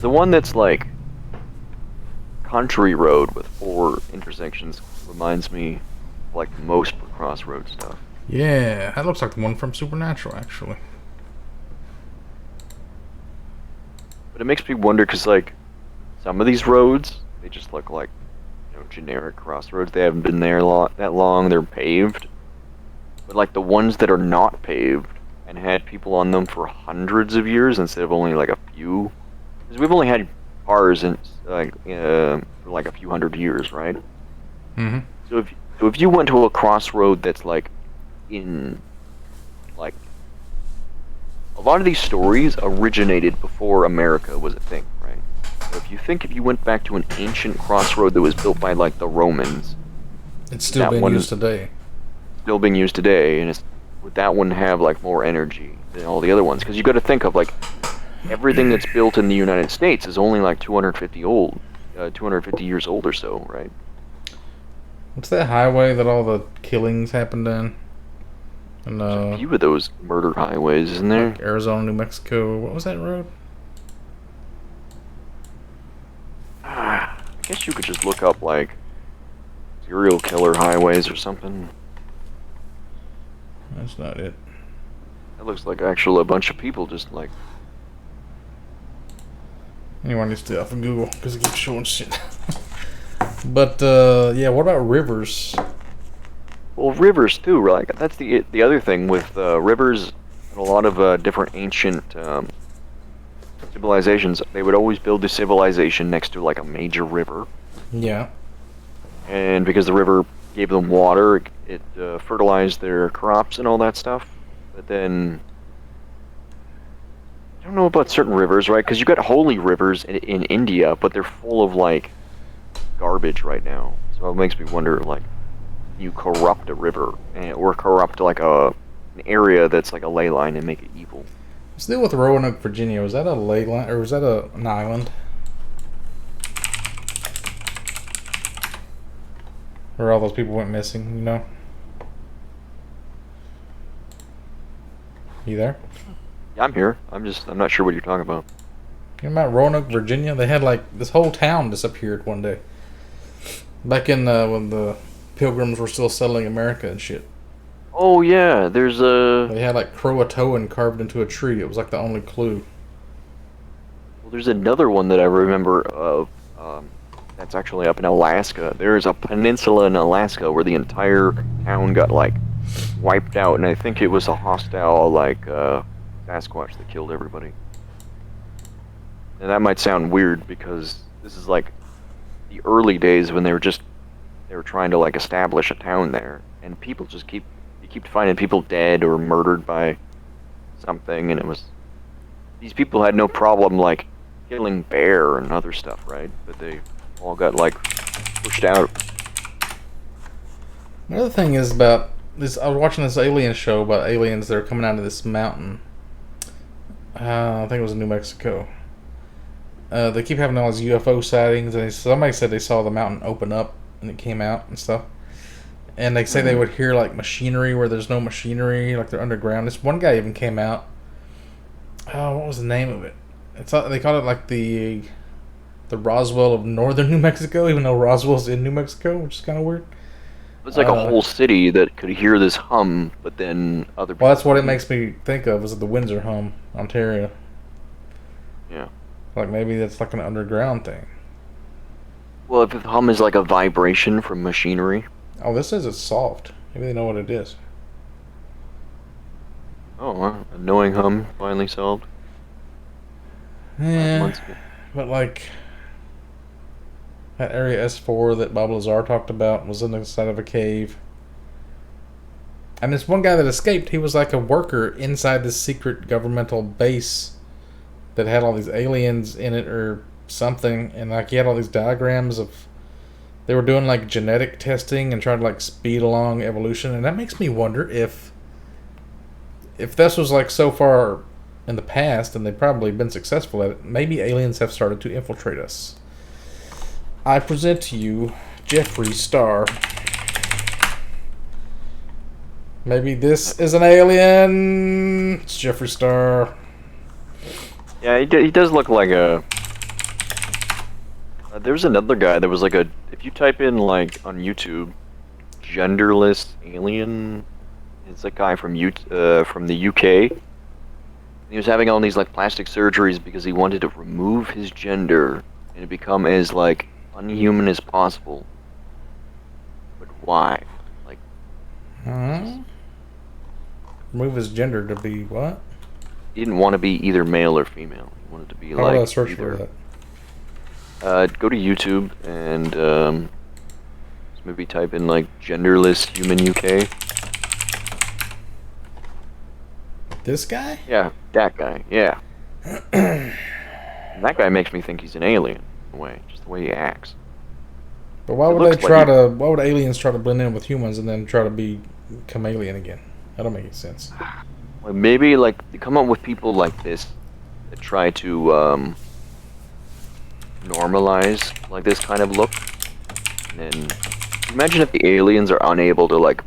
The one that's like country road with 4 intersections reminds me of like most crossroad stuff. Yeah, that looks like the one from Supernatural, actually. But it makes me wonder because like some of these roads, they just look like generic crossroads. They haven't been there that long. They're paved, but like the ones that are not paved and had people on them for hundreds of years instead of only like a few. Because we've only had cars in for like a few hundred years, right? Mm-hmm. So if you went to a crossroad that's like in like a lot of these stories originated before America was a thing, right? So if you went back to an ancient crossroad that was built by like the Romans, It's still that being one used today. still being used today, and would that one have like more energy than all the other ones? Because you got to think of like everything that's built in the United States is only like 250 years old or so, right? What's that highway that all the killings happened in? And There's a few of those murder highways, isn't there? like Arizona, New Mexico. What was that road? I guess you could just look up like serial killer highways or something. That's not it. That looks like actually a bunch of people just like. Anyone needs to stay off of Google because it keeps showing shit. But yeah, what about rivers? Well, rivers too, right? Like, that's the other thing with rivers and a lot of different ancient civilizations. They would always build a civilization next to like a major river, Yeah. and because the river gave them water, it fertilized their crops and all that stuff. But then I don't know about certain rivers, right? Because you got holy rivers in India, but they're full of like garbage right now. So it makes me wonder, like, you corrupt a river or corrupt like an area that's like a ley line and make it evil. Still with Roanoke, Virginia. Was that a ley line or was that an island? Where all those people went missing, you know? You there? Yeah, I'm here. I'm not sure what you're talking about. You know about Roanoke, Virginia? They had like this whole town disappeared one day. Back in when the Pilgrims were still settling America and shit. Oh yeah, there's a They had like Croatoan carved into a tree. It was like the only clue. well, there's another one that I remember of. That's actually up in Alaska. There's a peninsula in Alaska where the entire town got like wiped out, and I think it was a hostile like Sasquatch that killed everybody. And that might sound weird because this is like the early days when they were trying to like establish a town there, and people just keep finding people dead or murdered by something, and these people had no problem like killing bear and other stuff, right? But they all got like pushed out. Another thing is about this. I was watching this alien show about aliens that are coming out of this mountain. I think it was in New Mexico. They keep having all these UFO sightings, and somebody said they saw the mountain open up and it came out and stuff. And they say they would hear like machinery where there's no machinery, like they're underground. This one guy even came out. Oh, what was the name of it? They called it like the Roswell of northern New Mexico, even though Roswell's in New Mexico, which is kind of weird. It's like a whole city that could hear this hum, but then other people. Well, that's what it makes me think of, is the Windsor hum, Ontario. Yeah. Like maybe that's like an underground thing. Well, if the hum is like a vibration from machinery. Oh, this says it's solved. Maybe they know what it is. Oh, well, annoying hum finally solved. Yeah, but like that area S4 that Bob Lazar talked about was in the side of a cave. And this one guy that escaped, he was like a worker inside this secret governmental base that had all these aliens in it or something, and like he had all these diagrams of they were doing like genetic testing and trying to like speed along evolution, and that makes me wonder if this was like so far in the past and they've probably been successful at it, maybe aliens have started to infiltrate us. I present to you Jeffree Star. Maybe this is an alien. It's Jeffree Star. Yeah, he does look like a There's another guy that was like a. If you type in like on YouTube, genderless alien, it's a guy from the UK. He was having all these like plastic surgeries because he wanted to remove his gender and become as like unhuman as possible. But why? Like, Huh? Move his gender to be what? he didn't want to be either male or female. He wanted to be How like would I search either. for that? Go to YouTube and maybe type in like genderless human UK. This guy? Yeah, that guy. Yeah. And that guy makes me think he's an alien in a way, just the way he acts. But why It would they looks like try he- to? Why would aliens try to blend in with humans and then try to become alien again? That don't make any sense. Like maybe like they come up with people like this that try to normalize like this kind of look. And then imagine if the aliens are unable to like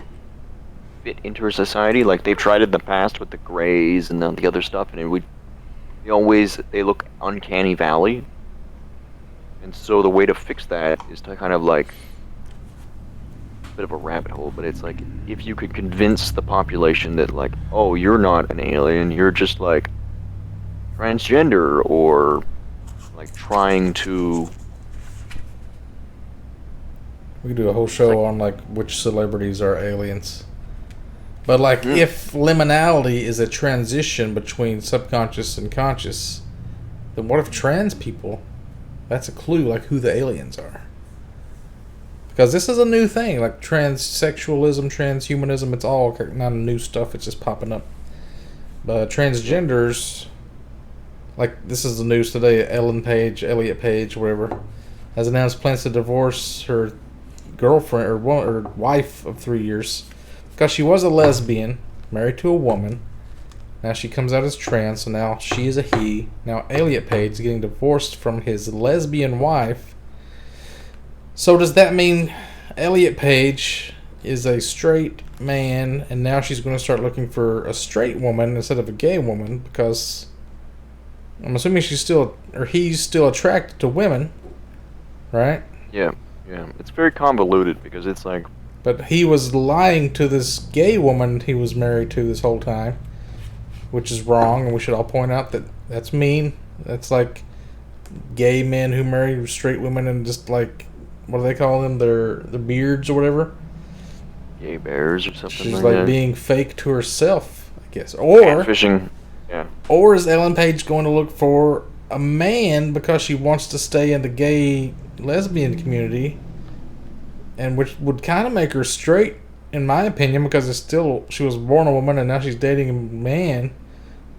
fit into our society, like they've tried in the past with the Greys and the other stuff, and they look uncanny valley. And so the way to fix that is to kind of like a bit of a rabbit hole, but it's like if you could convince the population that like, oh, you're not an alien, you're just like transgender or like trying to We could do a whole show on like which celebrities are aliens. But like, Mm. if liminality is a transition between subconscious and conscious, then what if trans people? That's a clue, like who the aliens are. Because this is a new thing, like transsexualism, transhumanism. It's all not new stuff. It's just popping up. But transgenders, like this is the news today. Elliot Page, whatever, has announced plans to divorce her girlfriend or wife of 3 years because she was a lesbian, married to a woman. Now she comes out as trans, so now she is a he. Now Elliot Page is getting divorced from his lesbian wife. So does that mean Elliot Page is a straight man, and now she's going to start looking for a straight woman instead of a gay woman? Because I'm assuming he's still attracted to women, right? yeah, it's very convoluted because it's like But he was lying to this gay woman he was married to this whole time, which is wrong, and we should all point out that that's mean. That's like gay men who marry straight women and just like, what do they call them? Their beards or whatever. gay bears or something She's like like that. being fake to herself, I guess. Or Catfishing. Yeah. or is Ellen Page going to look for a man because she wants to stay in the gay lesbian community, and which would kind of make her straight, in my opinion, because it's still, she was born a woman and now she's dating a man.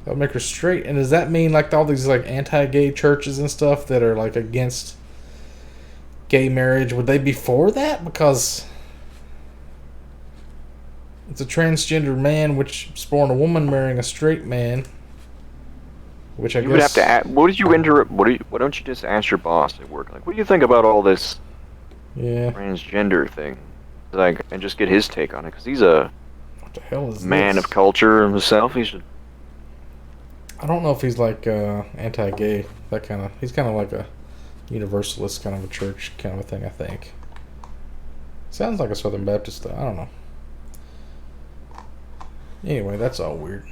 That would make her straight. And does that mean like all these like anti-gay churches and stuff that are like against gay marriage, would they be for that? Because it's a transgender man which is born a woman marrying a straight man, which I You guess would have to ask, what did you enter? Why don't you just ask your boss at work? Like, what do you think about all this yeah. transgender thing? Like, and just get his take on it, because he's a What the hell is man this? of culture himself. He should. I don't know if he's like anti-gay. That kind of. He's kind of like a universalist kind of a church kind of a thing. I think. Sounds like a Southern Baptist though. I don't know. Anyway, that's all weird.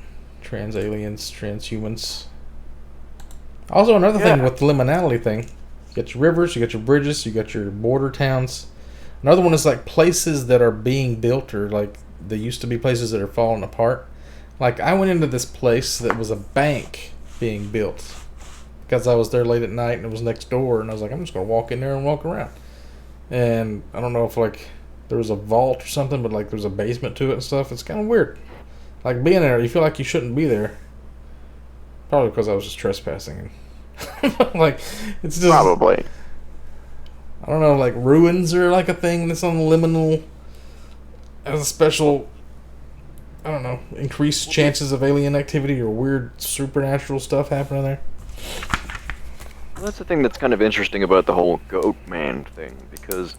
Trans aliens, transhumans. Also, another thing Yeah. with the liminality thing. You got your rivers, you got your bridges, you got your border towns. Another one is like places that are being built, or like they used to be places that are falling apart. Like I went into this place that was a bank being built because I was there late at night and it was next door, and I was like, I'm just gonna walk in there and walk around. And I don't know if like there was a vault or something, but like there's a basement to it and stuff. It's kind of weird. Like being there, you feel like you shouldn't be there. Probably because I was just trespassing. Like it's just Probably. I don't know, like ruins are like a thing that's on liminal as a special, I don't know, increased chances of alien activity or weird supernatural stuff happening there. Well, that's the thing that's kind of interesting about the whole goat man thing, because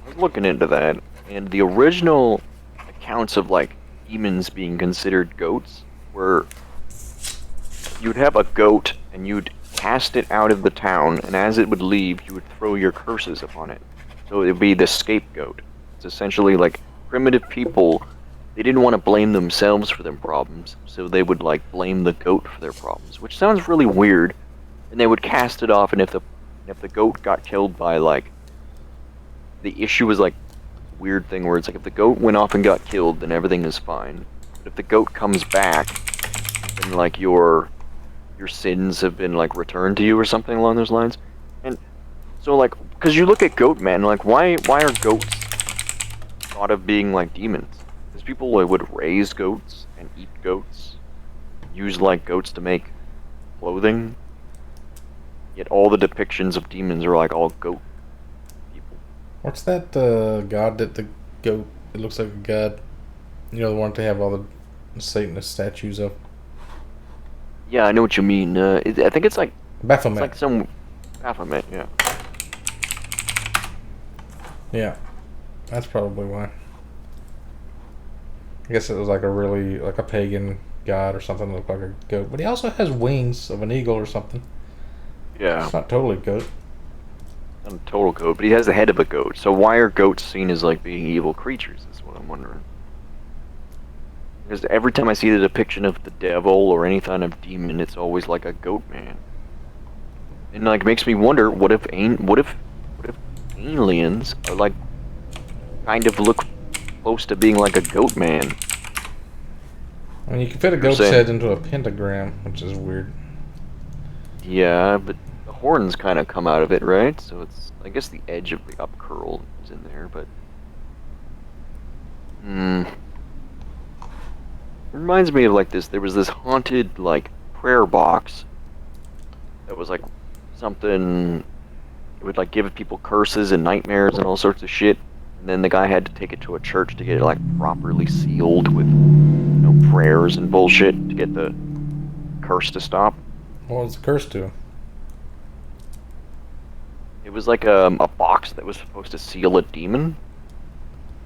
I was looking into that, and the original accounts of like demons being considered goats were you'd have a goat and you'd cast it out of the town, and as it would leave, you would throw your curses upon it. So it would be the scapegoat. It's essentially like primitive people. They didn't want to blame themselves for their problems, so they would like blame the goat for their problems, which sounds really weird. And they would cast it off, and if the goat got killed by like the issue was like a weird thing where it's like if the goat went off and got killed, then everything is fine. But if the goat comes back, then like your sins have been like returned to you or something along those lines. And so like because you look at goat men, like why are goats thought of being like demons? Because people like, would raise goats and eat goats, use like goats to make clothing. Yet all the depictions of demons are like all goat people. What's that god that the goat? It looks like a god. You know, the one they have all the Satanist statues of. Yeah, I know what you mean. I think it's Baphomet. like some Baphomet. Yeah. Yeah, that's probably why. I guess it was like a pagan god or something that looked like a goat, but he also has wings of an eagle or something. Yeah. It's not totally goat. Not a total goat, but he has the head of a goat. So why are goats seen as like being evil creatures? Is what I'm wondering. Because every time I see the depiction of the devil or any kind of demon, it's always like a goat man. And like makes me wonder, what if aliens are like kind of look close to being like a goat man? I mean, you can fit a goat's head into a pentagram, which is weird. Yeah, but the horns kind of come out of it, right? So it's, I guess the edge of the up curl is in there, but it reminds me of like this. There was this haunted like prayer box that was like something. It would like give people curses and nightmares and all sorts of shit. And then the guy had to take it to a church to get it like properly sealed with prayers and bullshit to get the curse to stop. What was the curse to? It was like a box that was supposed to seal a demon.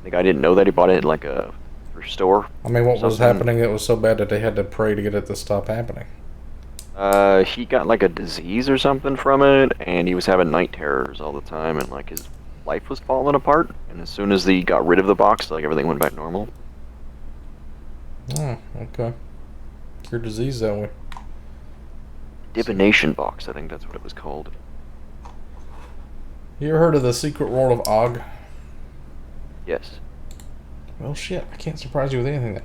The guy didn't know that. He bought it at like a thrift store. I mean, what was happening that was so bad that they had to pray to get it to stop happening? He got like a disease or something from it, and he was having night terrors all the time, and like his life was falling apart. And as soon as he got rid of the box, like everything went back normal. Oh, okay. Your disease that way. Divination box, I think that's what it was called. You ever heard of the Secret World of Og? Yes. Well, shit, I can't surprise you with anything.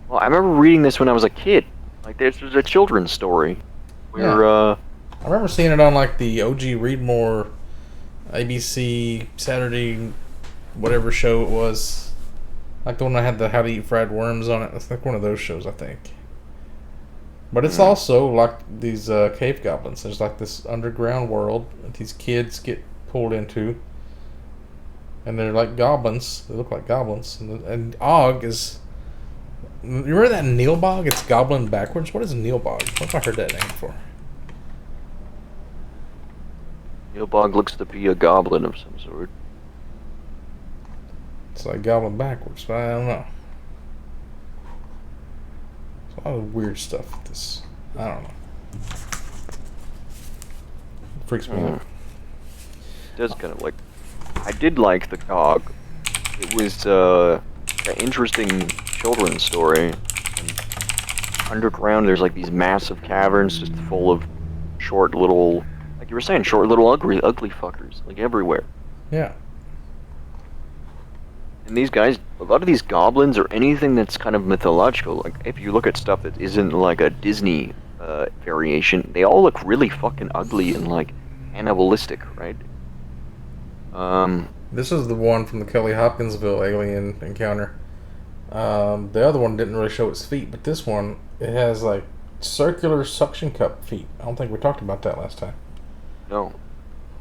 Well, I remember reading this when I was a kid. Like, there's a children's story where, I remember seeing it on, like, the OG Readmore ABC Saturday whatever show it was. Like the one that had the How to Eat Fried Worms on it. It's like one of those shows, I think. But it's also like these cave goblins. There's like this underground world that these kids get pulled into. And they're like goblins. They look like goblins. And Og is... You remember that Neilbog? It's goblin backwards. What is Neilbog? What have I heard that name for? Neilbog looks to be a goblin of some sort. It's like goblin backwards, but I don't know. There's a lot of weird stuff with this. I don't know. It freaks me out. It does kind of like... I did like the GOG. It was an interesting children's story. And underground, there's like these massive caverns just full of short little... Like you were saying, short little ugly fuckers. Like everywhere. Yeah. And these guys, a lot of these goblins or anything that's kind of mythological, like if you look at stuff that isn't like a Disney variation, they all look really fucking ugly and like cannibalistic, right? This is the one from the Kelly Hopkinsville alien encounter. The other one didn't really show its feet, but this one, it has like circular suction cup feet. I don't think we talked about that last time. No.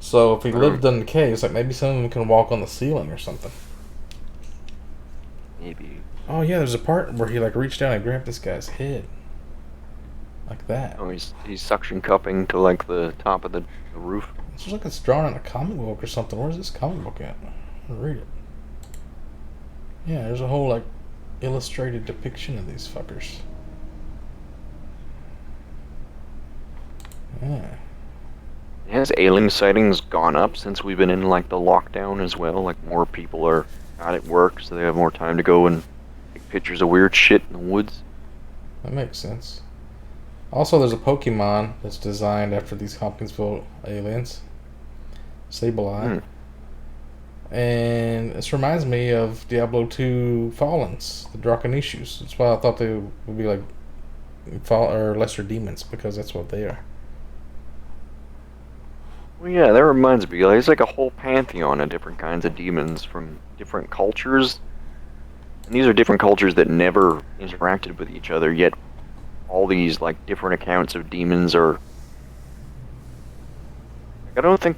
So if he lived in the caves, like maybe some of them can walk on the ceiling or something. Maybe. Oh yeah, there's a part where he like reached down and grabbed this guy's head. Like that. Oh, he's suction cupping to like the top of the roof. This looks like it's drawn in a comic book or something. Where's this comic book at? I'll read it. Yeah, there's a whole like illustrated depiction of these fuckers. Yeah. Has alien sightings gone up since we've been in like the lockdown as well? Like more people are out at work, so they have more time to go and take pictures of weird shit in the woods. That makes sense. Also, there's a Pokemon that's designed after these Hopkinsville aliens. Sableye. Hmm. And this reminds me of Diablo 2 Fallens, the Draconishus. That's why I thought they would be like or lesser demons, because that's what they are. Well, yeah, that reminds me. There's like a whole pantheon of different kinds of demons from different cultures, and these are different cultures that never interacted with each other. Yet, all these like different accounts of demons are. Like, I don't think,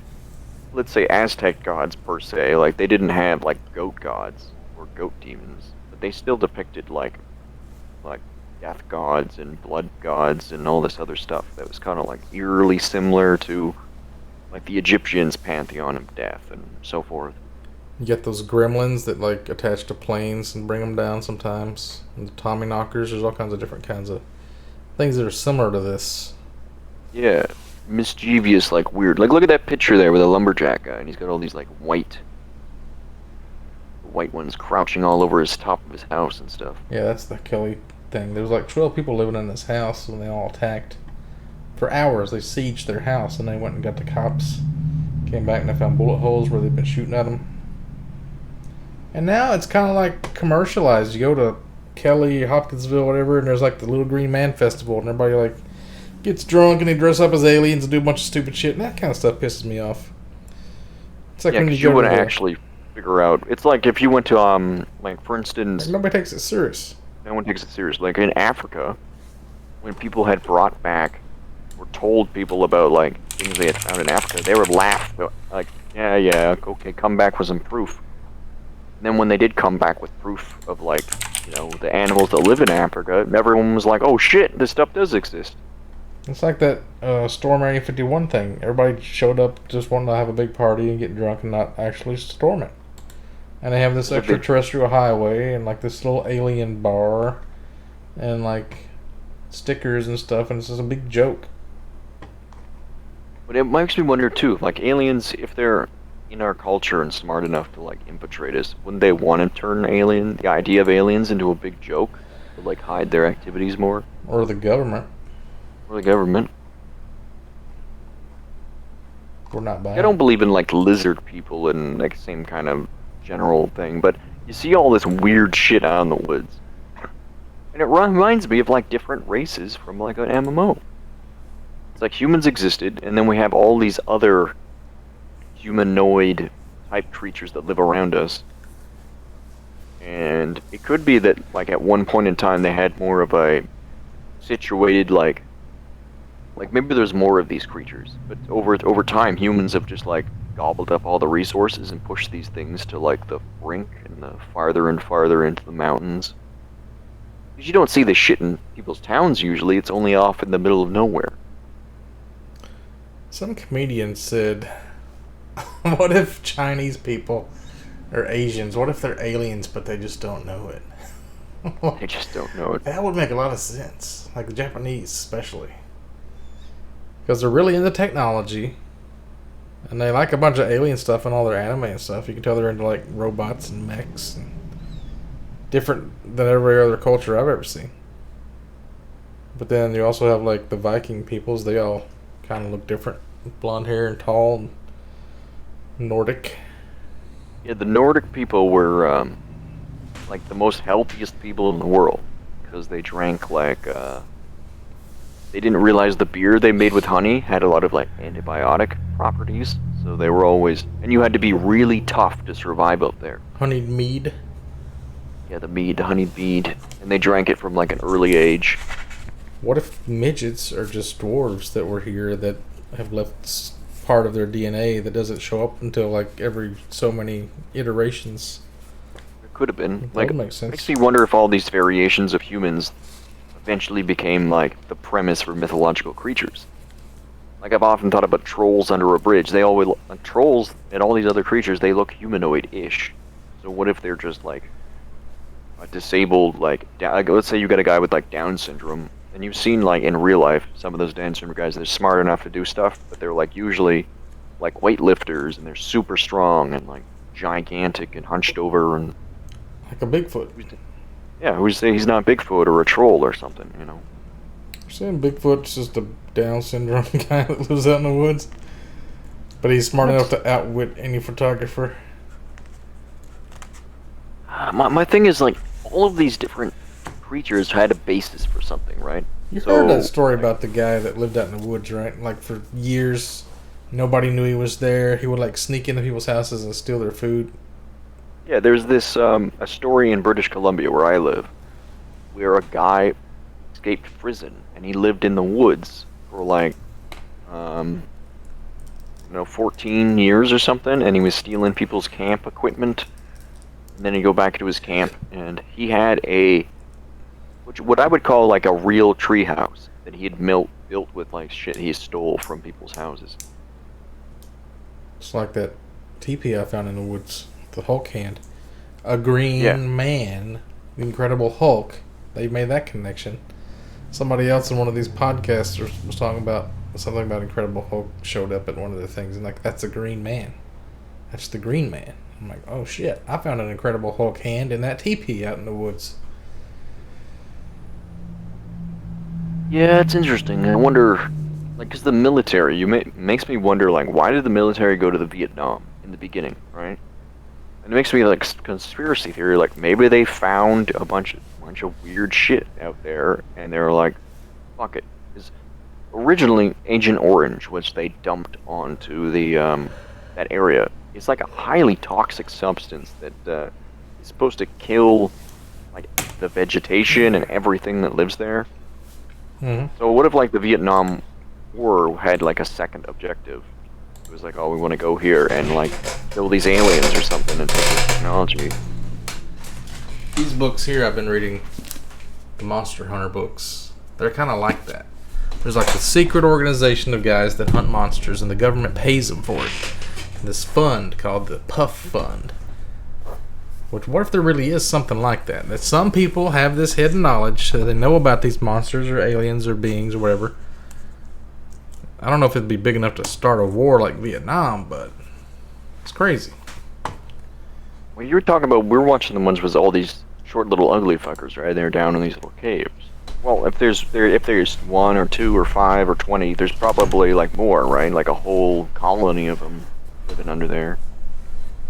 let's say, Aztec gods per se. Like they didn't have like goat gods or goat demons, but they still depicted like death gods and blood gods and all this other stuff that was kind of like eerily similar to like the Egyptians' pantheon of death and so forth. You get those gremlins that like attach to planes and bring them down sometimes. And the Tommy knockers. There's all kinds of different kinds of things that are similar to this. Yeah, mischievous, like weird. Like look at that picture there with a lumberjack guy, and he's got all these like white ones crouching all over his top of his house and stuff. Yeah, that's the Kelly thing. There was like 12 people living in this house when they all attacked. For hours, they sieged their house, and they went and got the cops. Came back and they found bullet holes where they'd been shooting at them. And now it's kind of like commercialized. You go to Kelly, Hopkinsville, whatever, and there's like the Little Green Man Festival, and everybody like gets drunk and they dress up as aliens and do a bunch of stupid shit, and that kind of stuff pisses me off. It's like Yeah, when because you you go wouldn't to actually figure out. It's like if you went to like for instance, like, nobody takes it serious. no one takes it seriously. Like in Africa, when people had brought back or told people about like things they had found in Africa, they would laugh like, yeah, okay, come back with some proof. And then when they did come back with proof of like, the animals that live in Africa, everyone was like, oh shit, this stuff does exist. It's like that Storm Area 51 thing. Everybody showed up just wanting to have a big party and get drunk and not actually storm it. And they have this extraterrestrial highway and like this little alien bar and like stickers and stuff, and it's just a big joke. But it makes me wonder too, like aliens, if they're in our culture and smart enough to like infiltrate us, wouldn't they want to turn the idea of aliens into a big joke to like hide their activities more? Or the government. Or the government. We're not bad. I don't believe in like lizard people and like same kind of general thing, but you see all this weird shit out in the woods. And it reminds me of like different races from like an MMO. It's like humans existed, and then we have all these other humanoid type creatures that live around us. And it could be that like at one point in time they had more of a situated like maybe there's more of these creatures, but over time humans have just like gobbled up all the resources and pushed these things to like the brink and the farther and farther into the mountains. Because you don't see this shit in people's towns usually, it's only off in the middle of nowhere. Some comedian said, what if Chinese people or Asians, what if they're aliens but they just don't know it? They just don't know it. That would make a lot of sense. Like the Japanese especially. Because they're really into technology. And they like a bunch of alien stuff and all their anime and stuff. You can tell they're into like robots and mechs. And different than every other culture I've ever seen. But then you also have like the Viking peoples. They all kind of look different. Blonde hair and tall and Nordic. Yeah, the Nordic people were like the most healthiest people in the world because they drank like they didn't realize the beer they made with honey had a lot of like antibiotic properties, so they were always, and you had to be really tough to survive up there. Honeyed mead. Yeah, the honeyed mead, and they drank it from like an early age. What if midgets are just dwarves that were here that have left part of their DNA that doesn't show up until like every so many iterations? It could have been. That Like, would make sense. makes me wonder if all these variations of humans eventually became like the premise for mythological creatures. Like I've often thought about trolls under a bridge. They always like trolls and all these other creatures. They look humanoid-ish. So what if they're just like a disabled like let's say you got a guy with like Down syndrome, and you've seen like in real life some of those dance chamber guys. They're smart enough to do stuff, but they're like usually like weightlifters, and they're super strong and like gigantic and hunched over and Like a Bigfoot. yeah, who's say he's not Bigfoot or a troll or something, you know? You're saying Bigfoot's just a Down syndrome guy that lives out in the woods? But he's smart enough to outwit any photographer. My thing is like all of these different creatures had a basis for something, right? You So, heard that story about the guy that lived out in the woods, right? Like for years, nobody knew he was there. He would like sneak into people's houses and steal their food. yeah, there's this a story in British Columbia where I live, where a guy escaped prison and he lived in the woods for like, 14 years or something, and he was stealing people's camp equipment. And then he'd go back to his camp, and he had what I would call like a real tree house that he had built with like shit he stole from people's houses. It's like that teepee I found in the woods, the Hulk hand. A Green Yeah. Man, the Incredible Hulk. They made that connection. Somebody else in one of these podcasts was talking about something about Incredible Hulk showed up at one of the things, and like, that's a Green Man. That's the Green Man. I'm like, oh shit, I found an Incredible Hulk hand in that teepee out in the woods. Yeah, it's interesting. I wonder, like, because the military, makes me wonder, like, why did the military go to the Vietnam in the beginning, right? And it makes me like conspiracy theory, like maybe they found a bunch of weird shit out there, and they were like, fuck it. Because originally, Agent Orange, which they dumped onto the that area, it's like a highly toxic substance that is supposed to kill like the vegetation and everything that lives there. Mm-hmm. So what if like the Vietnam War had like a second objective? It was like, oh, we want to go here and like kill these aliens or something and take this technology. These books here I've been reading, the Monster Hunter books, they're kind of like that. There's like a secret organization of guys that hunt monsters, and the government pays them for it. This fund called the Puff Fund. Which, what if there really is something like that? That some people have this hidden knowledge that they know about these monsters or aliens or beings or whatever. I don't know if it'd be big enough to start a war like Vietnam, but it's crazy. Well, you were talking about, we were watching the ones with all these short little ugly fuckers, right? They're down in these little caves. Well, if there's 1 or 2 or 5 or 20, there's probably like more, right? Like a whole colony of them living under there.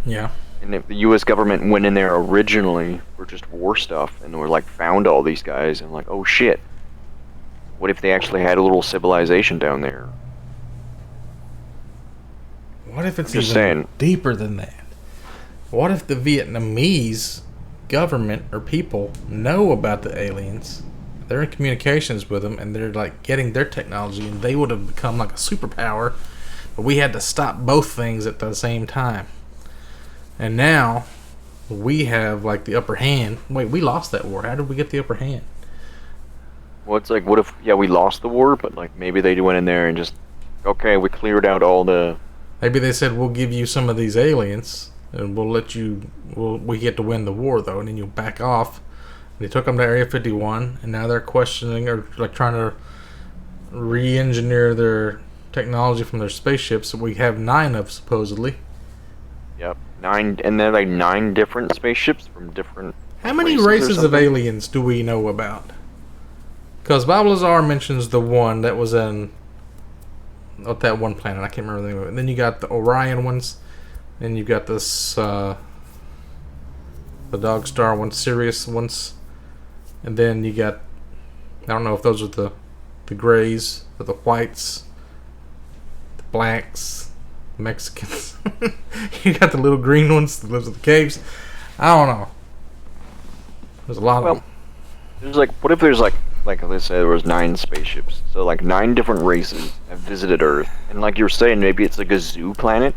Yeah. And if the U.S. government went in there originally for just war stuff and were like found all these guys and like, oh shit, what if they actually had a little civilization down there? What if it's Just even saying. deeper than that? What if the Vietnamese government or people know about the aliens? They're in communications with them, and they're like getting their technology, and they would have become like a superpower, but we had to stop both things at the same time. And now we have like the upper hand. Wait, we lost that war. How did we get the upper hand? Well, it's like, what if, yeah, we lost the war, but like maybe they went in there and just, okay, we cleared out all the... Maybe they said, we'll give you some of these aliens, and we'll let you, we get to win the war, though, and then you'll back off. They took them to Area 51, and now they're questioning, or like trying to re-engineer their technology from their spaceships that we have 9 of, supposedly. Yep, 9, and they're like 9 different spaceships from different... How many or races of something? aliens do we know about? Because Bob Lazar mentions the one that was in... that one planet, I can't remember the name of it. And then you got the Orion ones, and you got this the Dog Star ones, Sirius ones, and then you got, I don't know if those are the grays or the whites, the blacks, the Mexicans. You got the little green ones that lives in the caves. I don't know. There's a lot of them. There's like, what if there's like let's say there was 9 spaceships, so like 9 different races have visited Earth, and like you're saying, maybe it's like a zoo planet,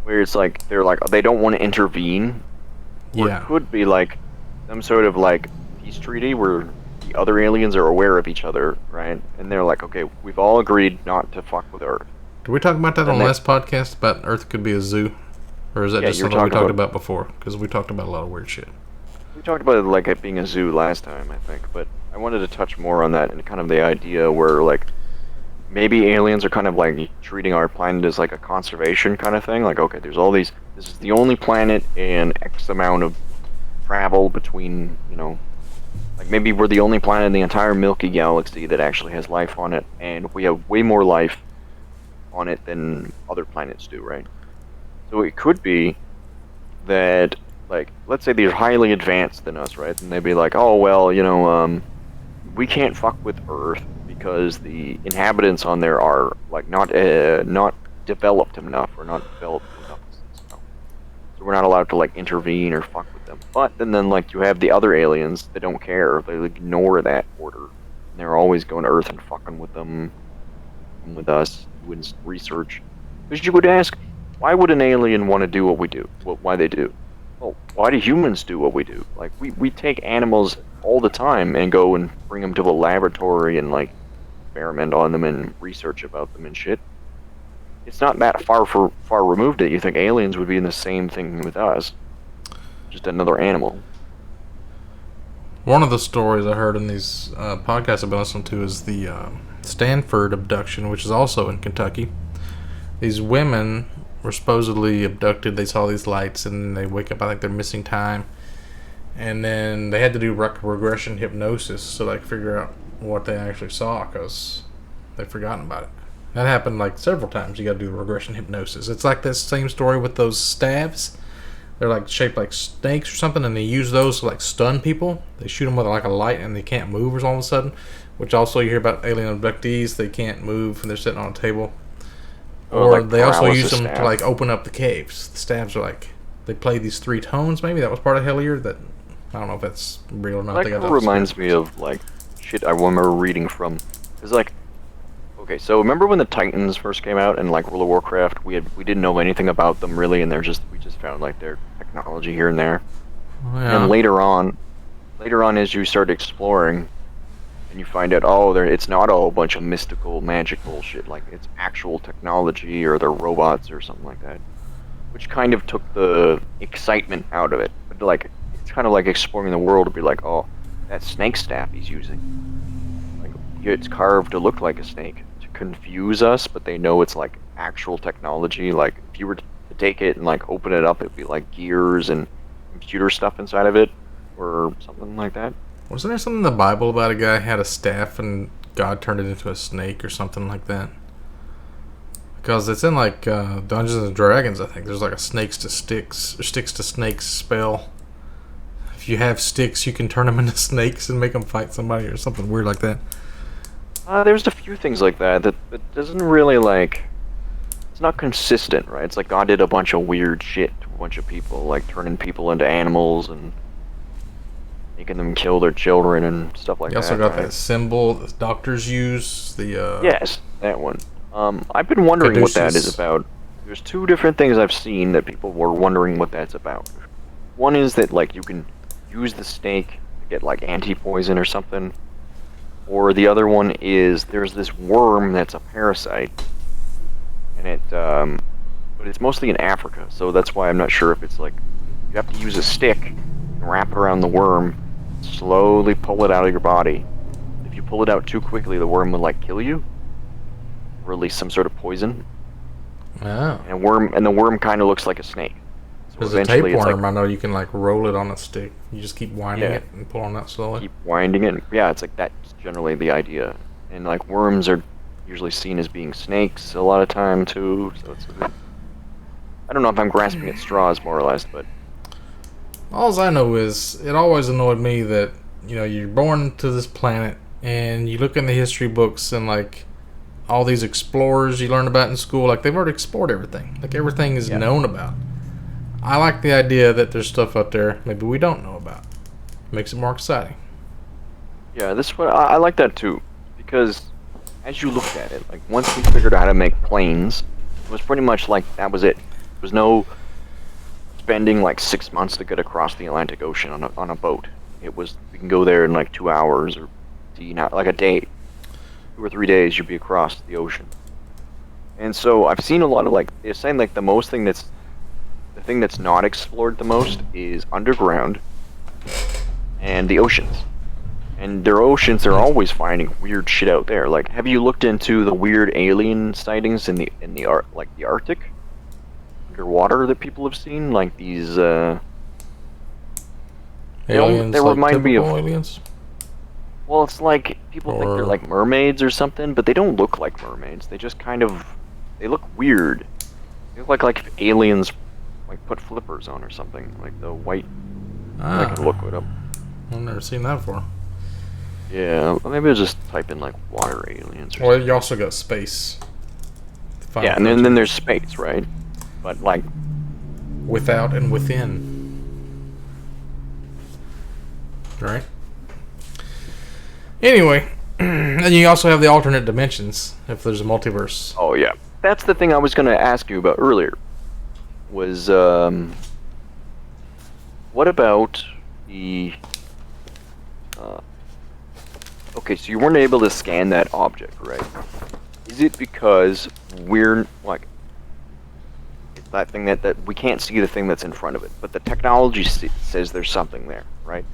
where it's like they don't want to intervene. Or Yeah. it could be like some sort of like peace treaty where the other aliens are aware of each other, right? And they're like, okay, we've all agreed not to fuck with Earth. Did we talk about that on And the they- last podcast about Earth could be a zoo? Or is that Yeah, just you were something we talking talked about- about before? Because we talked about a lot of weird shit. We talked about it like it being a zoo last time, I think, but I wanted to touch more on that and kind of the idea where like maybe aliens are kind of like treating our planet as like a conservation kind of thing. Like, okay, there's all these. This is the only planet in X amount of travel between, like maybe we're the only planet in the entire Milky Galaxy that actually has life on it, and we have way more life on it than other planets do, right? So it could be that, like, let's say they're highly advanced than us, right? And they'd be like, oh well, we can't fuck with Earth because the inhabitants on there are like not developed enough or not developed enough. So we're not allowed to like intervene or fuck with them. But then like you have the other aliens that don't care. They ignore that order. And they're always going to Earth and fucking with them, and with us, doing research. Because you would ask, why would an alien want to do what we do? Why they do? Well, why do humans do what we do? Like we take animals all the time and go and bring them to a laboratory and like experiment on them and research about them and shit. It's not that far removed that you think aliens would be in the same thing with us, just another animal. One of the stories I heard in these podcasts I've been listening to is the Stanford abduction, which is also in Kentucky. These women were supposedly abducted. They saw these lights and they wake up. I think they're missing time. And then they had to do regression hypnosis so they could figure out what they actually saw because they'd forgotten about it. That happened like several times. You got to do regression hypnosis. It's like this same story with those staves. They're like shaped like snakes or something, and they use those to like stun people. They shoot them with like a light, and they can't move all of a sudden. Which also you hear about alien abductees. They can't move, and they're sitting on a table. Or like they also use them staff. to like open up the caves. The staves are like they play these 3 tones. Maybe that was part of Hellier. That I don't know if that's real or not. That kind of reminds me of like shit I remember reading from. It's like, okay, so remember when the Titans first came out and like World of Warcraft, we didn't know anything about them really, and we just found like their technology here and there. Yeah. And later on as you start exploring, and you find out, oh, it's not all a bunch of mystical, magical shit. Like it's actual technology, or they're robots or something like that, which kind of took the excitement out of it. But like it's kind of like exploring the world to be like, oh, that snake staff he's using, like it's carved to look like a snake to confuse us, but they know it's like actual technology. Like if you were to take it and like open it up, it'd be like gears and computer stuff inside of it, or something like that. Wasn't there something in the Bible about a guy had a staff and God turned it into a snake or something like that? Because it's in like Dungeons and Dragons, I think. There's like a snakes to sticks or sticks to snakes spell. If you have sticks, you can turn them into snakes and make them fight somebody or something weird like that. There's a few things like that doesn't really like. It's not consistent, right? It's like God did a bunch of weird shit to a bunch of people, like turning people into animals and making them kill their children and stuff like that. You also got that symbol that doctors use. The yes, that one. I've been wondering what that is about. There's 2 different things I've seen that people were wondering what that's about. One is that like you can use the snake to get like anti-poison or something. Or the other one is there's this worm that's a parasite, and but it's mostly in Africa, so that's why I'm not sure if it's like you have to use a stick and wrap it around the worm, slowly pull it out of your body. If you pull it out too quickly, the worm will like kill you, release some sort of poison. Oh. And the worm kind of looks like a snake. So There's a tapeworm. I know you can like roll it on a stick. You just keep winding it and pull on that slowly. Keep winding it. Yeah, it's like that's generally the idea. And like worms are usually seen as being snakes a lot of time too. So it's I don't know if I'm grasping at straws more or less, but all I know is it always annoyed me that you're born to this planet and you look in the history books and like all these explorers you learn about in school, like they've already explored everything. Like everything is known about. I like the idea that there's stuff out there maybe we don't know about. Makes it more exciting. Yeah, this one I like that too, because as you looked at it, like once we figured out how to make planes, it was pretty much like that was it. There was no spending like 6 months to get across the Atlantic Ocean on a boat. It was we can go there in like 2 hours or like a day, 2 or 3 days you'd be across the ocean. And so I've seen a lot of like they're saying like the thing that's not explored the most is underground and the oceans. And their oceans are always finding weird shit out there. Like, have you looked into the weird alien sightings in the Arctic underwater that people have seen? Like these, they Aliens, like remind me of. typical aliens? Well, it's like people think they're Or like mermaids or something, but they don't look like mermaids. They just kind of, they look weird. They look like if aliens like put flippers on or something, like the white. I can look ah, it up. I've never seen that before. Yeah, maybe I'll just type in like water aliens or Well, something. you also got space. Final Yeah, and then Frontier. there's space, right? But like, Without and within. Right? Anyway, and you also have the alternate dimensions if there's a multiverse. oh yeah, that's the thing I was gonna ask you about earlier. Was what about the? Uh, okay, so you weren't able to scan that object, right? Is it because we're like it's that thing that we can't see the thing that's in front of it, but the technology says there's something there, right?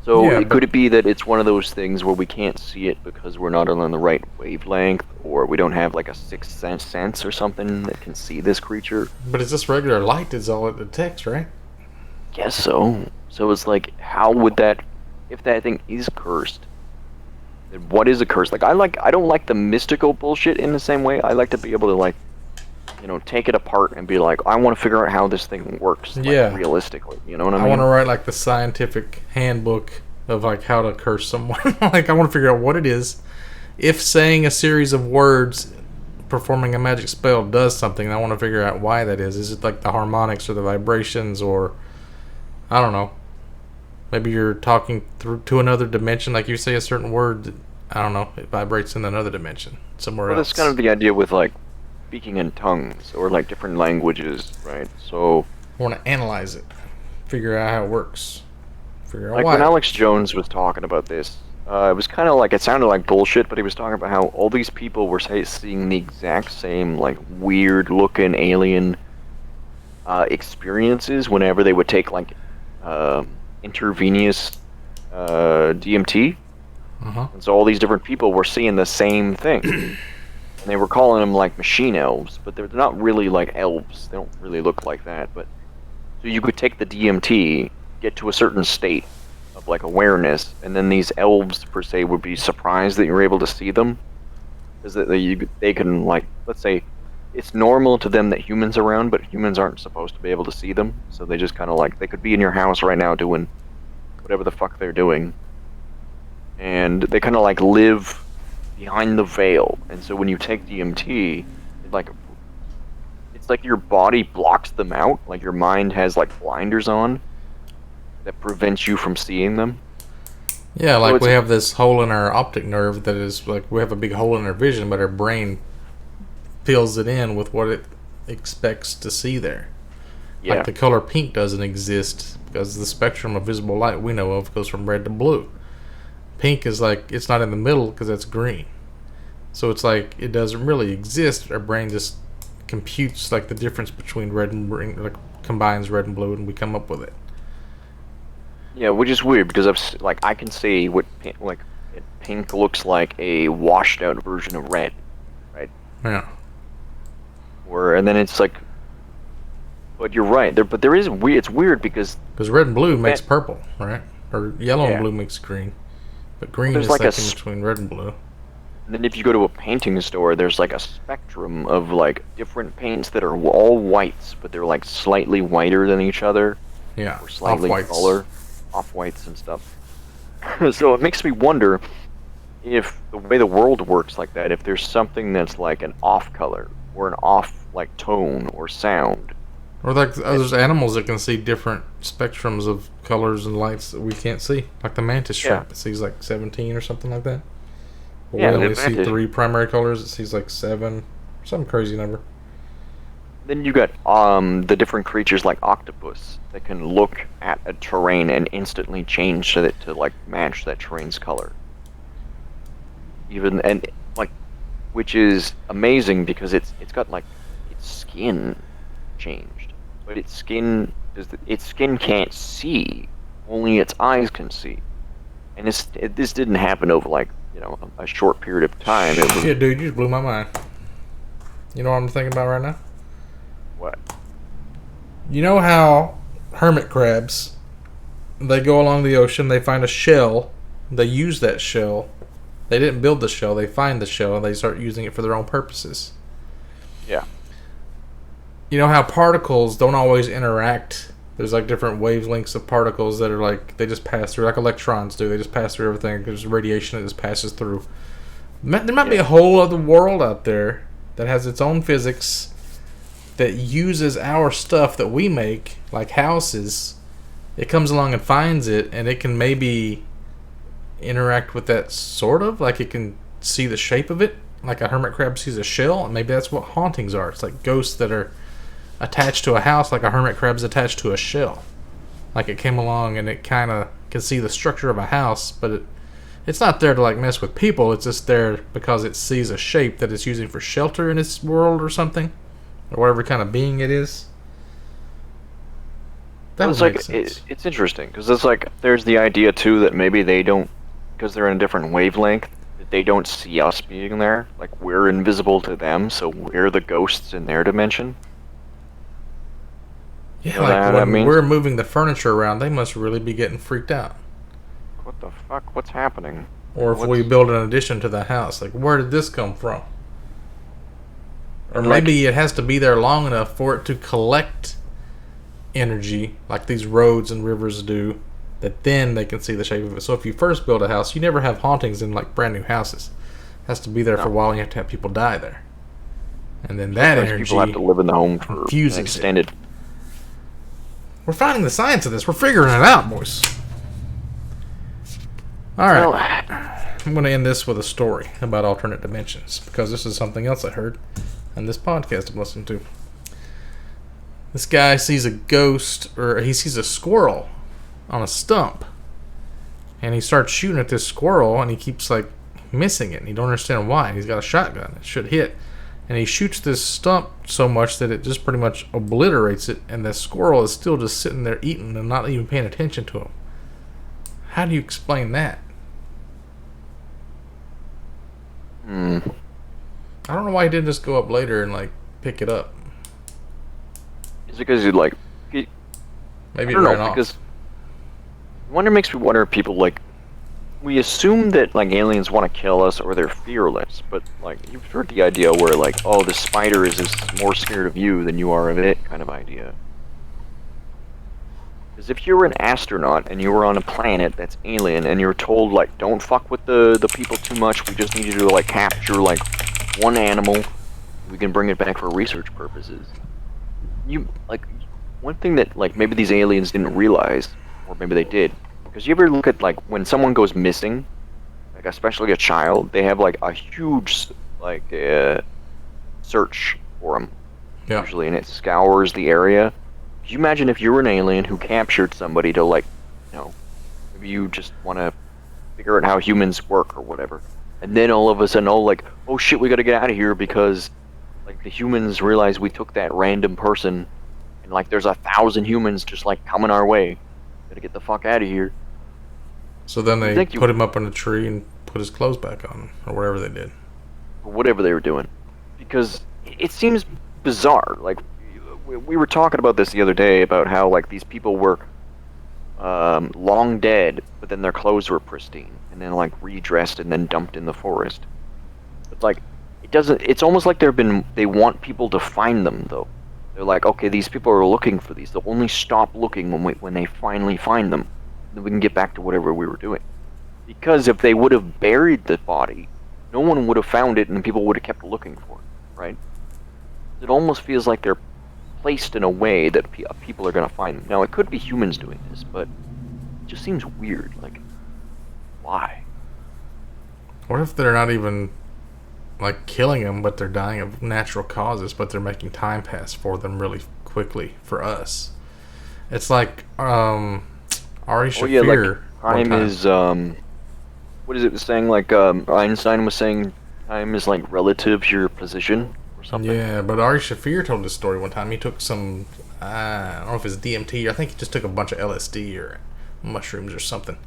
So Yeah, but could it be that it's one of those things where we can't see it because we're not on the right wavelength, or we don't have like a sixth sense or something that can see this creature? it's just regular light is all it detects, right? Guess so. So it's like, how would that, if that thing is cursed, then what is a curse? Like, I don't like the mystical bullshit in the same way. I like to be able to like, take it apart and be like, I want to figure out how this thing works, like, Yeah. realistically. You know what I I mean? want to write like the scientific handbook of like how to curse someone. Like I want to figure out what it is. If saying a series of words performing a magic spell does something, I want to figure out why that is. Is it like the harmonics or the vibrations, or I don't know. Maybe you're talking through to another dimension, like you say a certain word, I don't know, it vibrates in another dimension somewhere Well, else. that's kind of the idea with like speaking in tongues or like different languages, right? So, I want to analyze it, figure out how it works, figure out like why when it Alex works. Jones was talking about this, it was kind of like it sounded like bullshit, but he was talking about how all these people were seeing the exact same like weird looking alien experiences whenever they would take like intravenous DMT, Uh huh. and so all these different people were seeing the same thing. And they were calling them like machine elves, but they're not really like elves. They don't really look like that. But so you could take the DMT, get to a certain state of like awareness, and then these elves per se would be surprised that you're able to see them, because they can like, let's say it's normal to them that humans are around, but humans aren't supposed to be able to see them. So they just kind of like they could be in your house right now doing whatever the fuck they're doing, and they kind of like live behind the veil. And so when you take DMT, like it's like your body blocks them out, like your mind has like blinders on that prevents you from seeing them. Yeah, So like it's we have this hole in our optic nerve that is like we have a big hole in our vision, but our brain fills it in with what it expects to see there. yeah, Like the color pink doesn't exist because the spectrum of visible light we know of goes from red to blue. Pink is like it's not in the middle because that's green. So it's like it doesn't really exist. Our brain just computes like the difference between red and green, like combines red and blue, and we come up with it. yeah, which is weird because like I can see what pink looks like a washed out version of red, right? Yeah. Where and then it's like, but you're right there. But there is weird. It's weird because Because red and blue makes that, purple, right? Or yellow and yeah, blue makes green. But well, green there's is like like in between red and blue. then if you go to a painting store, there's like a spectrum of like different paints that are all whites, but they're like slightly whiter than each other Yeah. or Off slightly whites. taller, off whites and stuff. So it makes me wonder if the way the world works like that, if there's something that's like an off color or an off like tone or sound. Or like That, there's animals that can see different spectrums of colors and lights that we can't see. Like the mantis yeah, shrimp, it sees like 17 or something like that. But we yeah, the only see advantage. 3 primary colors. It sees like 7, some crazy number. Then you got the different creatures like octopus that can look at a terrain and instantly change to like match that terrain's color. Even and like, which is amazing because it's got like its skin changed, but its skin can't see, only its eyes can see. And this didn't happen over like a short period of time. It was Shit, dude, you just blew my mind. You know what I'm thinking about right now? what? You know how hermit crabs, they go along the ocean, they find a shell, they use that shell. They didn't build the shell, they find the shell, and they start using it for their own purposes. Yeah. You know how particles don't always interact? There's like different wavelengths of particles that are like, they just pass through, like electrons do. They just pass through everything. There's radiation that just passes through. There might be a whole other world out there that has its own physics that uses our stuff that we make, like houses. It comes along and finds it, and it can maybe interact with that sort of. Like it can see the shape of it, like a hermit crab sees a shell, and maybe that's what hauntings are. It's like ghosts that are attached to a house, like a hermit crab's attached to a shell. Like it came along and it kind of can see the structure of a house, but it's not there to like mess with people. It's just there because it sees a shape that it's using for shelter in its world or something, or whatever kind of being it is. That would make sense. It's interesting because it's like there's the idea too that maybe they don't, because they're in a different wavelength, that they don't see us being there. Like we're invisible to them, so we're the ghosts in their dimension. Yeah, You know like that when means? we're moving the furniture around, they must really be getting freaked out. What the fuck? What's happening? Or if we build an addition to the house, like where did this come from? Or And, like, maybe it has to be there long enough for it to collect energy, like these roads and rivers do, that then they can see the shape of it. So if you first build a house, you never have hauntings in like brand new houses. It has to be there for a while, and you have to have people die there. And then that sometimes energy people have to live in the home for confuses an it. extended. We're finding the science of this. We're figuring it out, boys. Alright. Well, I'm going to end this with a story about alternate dimensions, because this is something else I heard in this podcast I'm listening to. This guy sees a ghost, or he sees a squirrel on a stump, and he starts shooting at this squirrel, and he keeps like missing it, and he don't understand why. He's got a shotgun, it should hit, and he shoots this stump so much that it just pretty much obliterates it, and the squirrel is still just sitting there eating and not even paying attention to him. How do you explain that? I don't know why he didn't just go up later and like pick it up. is it because you like? Maybe I it don't ran know off. because wonder makes me wonder if people like. We assume that like aliens want to kill us or they're fearless, but like you've heard the idea where like, oh, the spider is just more scared of you than you are of it, kind of idea. Because if you were an astronaut and you were on a planet that's alien and you're told like, don't fuck with the people too much, we just need you to like capture like one animal, we can bring it back for research purposes. You like one thing that like maybe these aliens didn't realize, or maybe they did. Because you ever look at like when someone goes missing, like especially a child, they have like a huge like search for them usually, and it scours the area. Could you imagine if you were an alien who captured somebody to like, maybe you just want to figure out how humans work or whatever, and then all of a sudden, oh shit, we got to get out of here because like the humans realize we took that random person, and like there's 1,000 humans just like coming our way. Gotta get the fuck out of here. So then they put him up in a tree and put his clothes back on him, or whatever they did. Or whatever they were doing. Because it seems bizarre. Like, we were talking about this the other day, about how, like, these people were long dead, but then their clothes were pristine, and then, like, redressed and then dumped in the forest. But, like, it's almost like they want people to find them, though. They're like, okay, these people are looking for these. They'll only stop looking when they finally find them. Then we can get back to whatever we were doing. Because if they would have buried the body, no one would have found it, and people would have kept looking for it, right? It almost feels like they're placed in a way that people are going to find them. Now, it could be humans doing this, but it just seems weird. Like, why? What if they're not even like killing them, but they're dying of natural causes, but they're making time pass for them really quickly for us? It's like Ari Shaffir. Like time is what is it saying? Like Einstein was saying, time is like relative to your position or something. Yeah, but Ari Shaffir told this story one time. He took some, I don't know if it's DMT, I think he just took a bunch of LSD or mushrooms or something.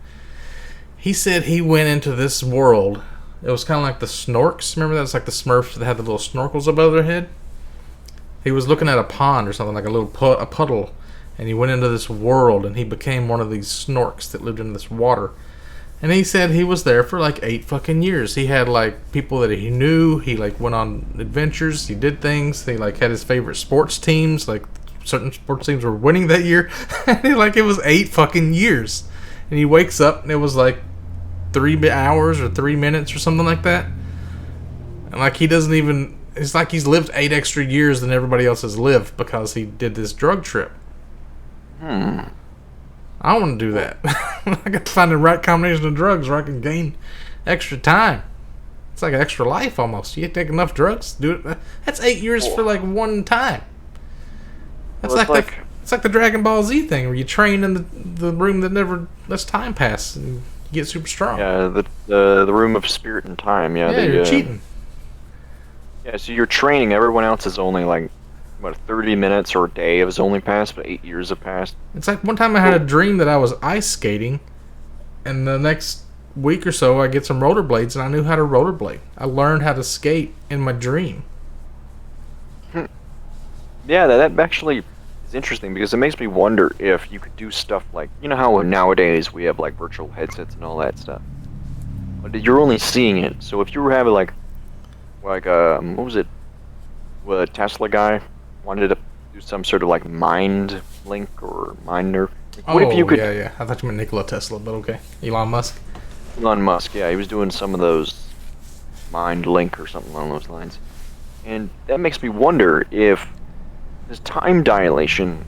He said he went into this world. It was kind of like the Snorks. Remember that? It's like the Smurfs that had the little snorkels above their head. He was looking at a pond or something, like a little a puddle, and he went into this world, and he became one of these snorks that lived in this water. And he said he was there for like 8 fucking years. He had like people that he knew. He like went on adventures. He did things. He like had his favorite sports teams. Like certain sports teams were winning that year. And like it was 8 fucking years. And he wakes up and it was like 3 hours or 3 minutes or something like that. And like he doesn't even. It's like he's lived 8 extra years than everybody else has lived because he did this drug trip. I want to do that. I got to find the right combination of drugs where I can gain extra time. It's like an extra life almost. You take enough drugs, do it. That's 8 years for like one time. That's well, it's like the Dragon Ball Z thing where you train in the room that never lets time pass and you get super strong. Yeah, the room of spirit and time. Yeah, you're cheating. Yeah, so you're training. Everyone else is only like, what, 30 minutes or a day has only passed, but 8 years have passed. It's like one time I had a dream that I was ice skating, and the next week or so I get some rollerblades, and I knew how to rollerblade. I learned how to skate in my dream. Yeah, that actually is interesting because it makes me wonder if you could do stuff like, you know how nowadays we have like virtual headsets and all that stuff. But you're only seeing it. So if you were having like what was it? Well, a Tesla guy wanted to do some sort of like mind link or minder. Like, what if you could? Yeah. I thought you meant Nikola Tesla, but okay. Elon Musk. Elon Musk, yeah, he was doing some of those mind link or something along those lines, and that makes me wonder if this time dilation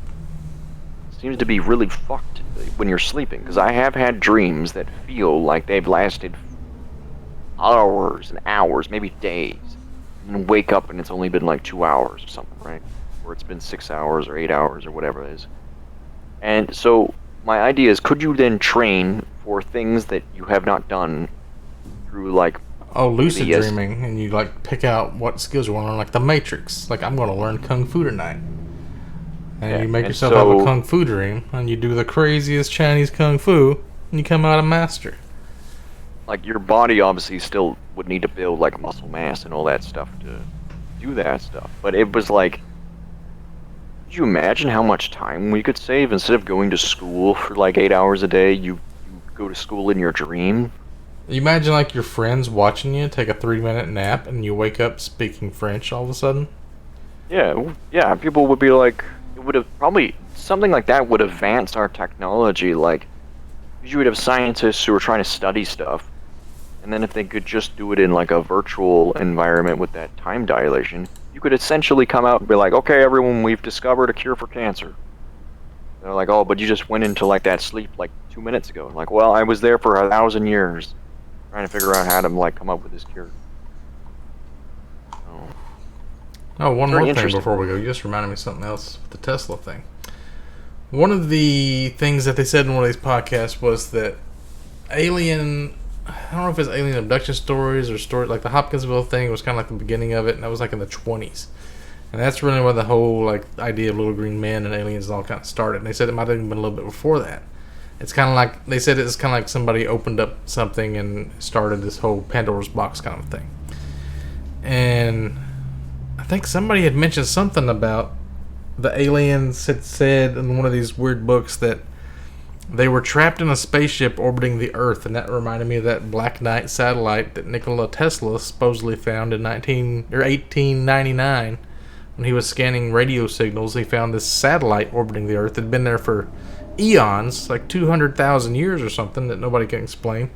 seems to be really fucked when you're sleeping. Because I have had dreams that feel like they've lasted hours and hours, maybe days, and wake up and it's only been like 2 hours or something, right? Or it's been 6 hours or 8 hours or whatever it is. And so my idea is, could you then train for things that you have not done through like lucid dreaming, and you like pick out what skills you want to learn, like the Matrix. Like I'm going to learn Kung Fu tonight, and you make yourself have a Kung Fu dream, and you do the craziest Chinese Kung Fu, and you come out a master. Like your body obviously still would need to build like muscle mass and all that stuff to do that stuff. But it was like, could you imagine how much time we could save instead of going to school for like 8 hours a day? You go to school in your dream. You imagine like your friends watching you take a 3-minute nap and you wake up speaking French all of a sudden? Yeah. People would be like, it would have probably something like that would advance our technology. Like you would have scientists who are trying to study stuff. And then if they could just do it in like a virtual environment with that time dilation, you could essentially come out and be like, okay, everyone, we've discovered a cure for cancer. They're like, oh, but you just went into like that sleep like 2 minutes ago. Like, well, I was there for 1,000 years trying to figure out how to like come up with this cure. Oh, one more thing before we go. You just reminded me of something else with the Tesla thing. One of the things that they said in one of these podcasts was that alien... I don't know if it's alien abduction stories or stories like the Hopkinsville thing was kind of like the beginning of it, and that was like in the 20s, and that's really where the whole like idea of little green men and aliens all kind of started. And they said it might have even been a little bit before that. It's kind of like they said it's kind of like somebody opened up something and started this whole Pandora's box kind of thing. And I think somebody had mentioned something about the aliens had said in one of these weird books that they were trapped in a spaceship orbiting the Earth, and that reminded me of that Black Knight satellite that Nikola Tesla supposedly found in 1899 when he was scanning radio signals. He found this satellite orbiting the Earth. It had been there for eons, like 200,000 years or something that nobody can explain.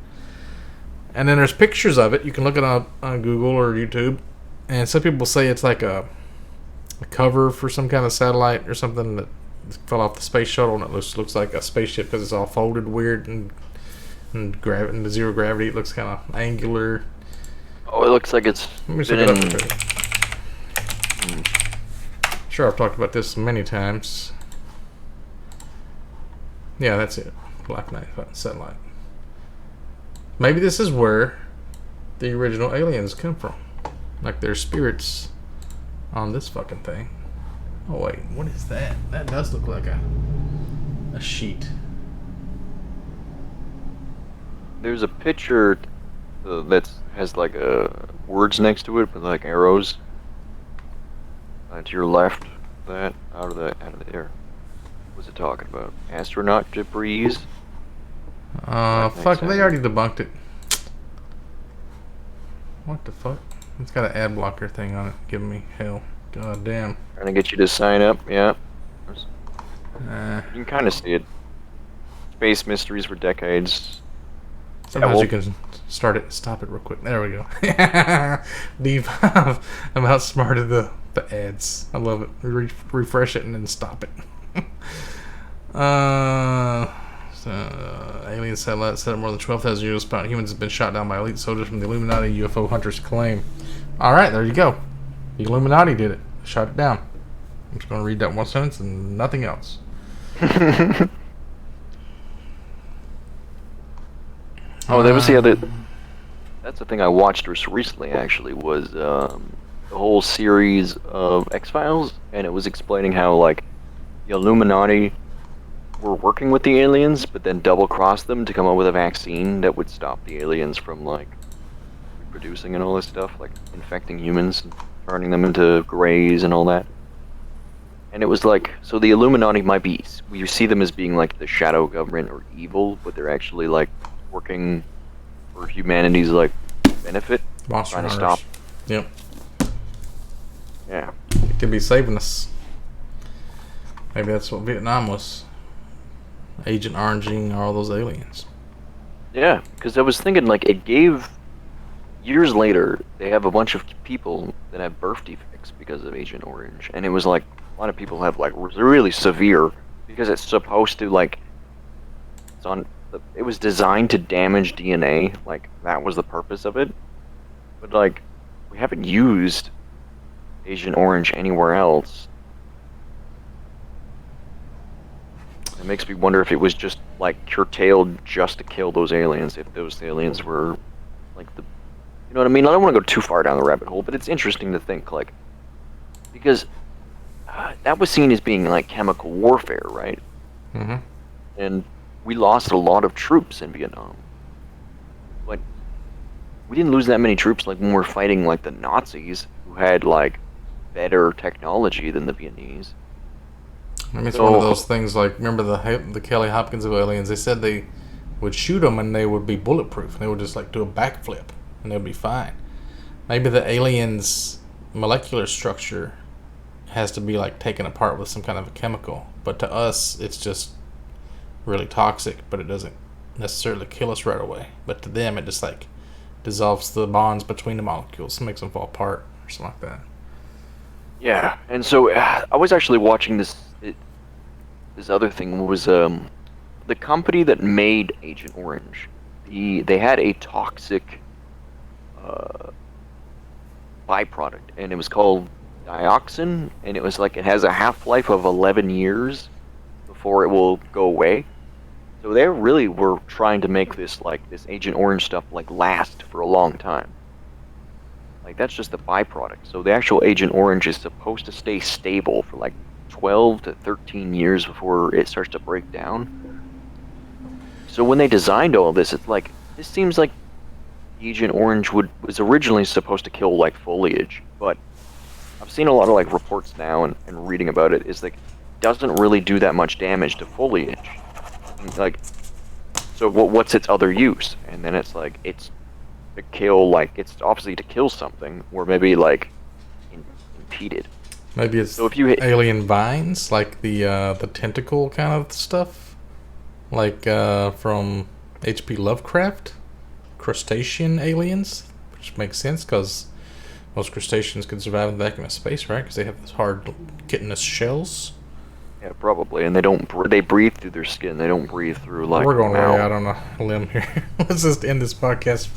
And then there's pictures of it. You can look it up on Google or YouTube, and some people say it's like a cover for some kind of satellite or something that fell off the space shuttle, and it looks like a spaceship because it's all folded weird and the zero gravity. It looks kind of angular. Oh, it looks like it's Sure, I've talked about this many times. Yeah, that's it. Black Knight satellite. Maybe this is where the original aliens come from. Like their spirits on this fucking thing. Oh wait, what is that? That does look like a sheet. there's a picture that has like words next to it with like arrows to your left. That out of the air. What's it talking about? Astronaut debris. Black Knight Fuck, they Samurai. already debunked it. What the fuck? It's got an ad blocker thing on it, giving me hell. God damn. Trying to get you to sign up. Yeah, Uh, you can kind of see it. Space mysteries for decades. Sometimes Yeah, you can stop it real quick. There we go. D5. I'm outsmarted the ads. I love it. Refresh it and then stop it. Alien satellite set up more than 12,000 years ago. Humans have been shot down by elite soldiers from the Illuminati, UFO hunters claim. Alright, there you go. The Illuminati did it. Shot it down. I'm just going to read that one sentence and nothing else. Oh, that was the other. That's the thing I watched recently. Actually, was the whole series of X-Files, and it was explaining how like the Illuminati were working with the aliens, but then double-crossed them to come up with a vaccine that would stop the aliens from like reproducing and all this stuff, like infecting humans, and turning them into greys and all that. And it was like, so the Illuminati might be, we see them as being like the shadow government or evil, but they're actually like working for humanity's like benefit, Monster trying to hunters. stop. Yep. Yeah, It could be saving us. Maybe that's what Vietnam was. Agent Oranging all those aliens. yeah. Because I was thinking like it gave. Years later, they have a bunch of people that have birth defects because of Agent Orange, and it was like a lot of people have like really severe because it's supposed to like it's on. It was designed to damage DNA, like that was the purpose of it. But like we haven't used Agent Orange anywhere else. It makes me wonder if it was just like curtailed just to kill those aliens. If those aliens were like the, you know what I mean? I don't want to go too far down the rabbit hole, but it's interesting to think like because that was seen as being like chemical warfare, right? Mm-hmm. And we lost a lot of troops in Vietnam. But we didn't lose that many troops like when we were fighting like the Nazis who had like better technology than the Vietnamese. I mean, it's So- one of those things like, remember the Kelly Hopkins of aliens? They said they would shoot them and they would be bulletproof. They would just like do a backflip and they'd be fine. Maybe the aliens' molecular structure has to be like taken apart with some kind of a chemical. But to us, it's just really toxic, but it doesn't necessarily kill us right away. But to them, it just like dissolves the bonds between the molecules, makes them fall apart or something like that. Yeah, and so I was actually watching this. This other thing was the company that made Agent Orange. They had a toxic byproduct, and it was called dioxin, and it was like it has a half-life of 11 years before it will go away. So they really were trying to make this like this Agent Orange stuff like last for a long time. Like that's just the byproduct. So the actual Agent Orange is supposed to stay stable for like 12 to 13 years before it starts to break down. So when they designed all this, it's like this seems like Agent Orange was originally supposed to kill like foliage, but I've seen a lot of like reports now and reading about it is like doesn't really do that much damage to foliage. Like, so what's its other use? And then it's like it's to kill like it's obviously to kill something or maybe like impeded. Maybe it's So if you hit alien vines, like the tentacle kind of stuff, like from H.P. Lovecraft, crustacean aliens, which makes sense because most crustaceans can survive in the vacuum of space, right? Because they have those hard chitinous shells. yeah, probably, and they breathe through their skin. They don't breathe through like We're going mouth. way out on a limb here. Let's just end this podcast.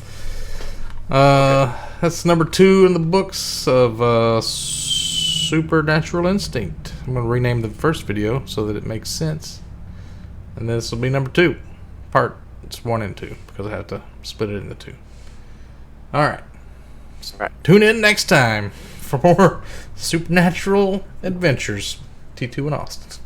That's number 2 in the books of Supernatural Instinct. I'm going to rename the first video so that it makes sense. And this will be number 2. It's 1 and 2 because I have to split it into 2. Alright. Right. Tune in next time for more supernatural adventures. T2 and Austin.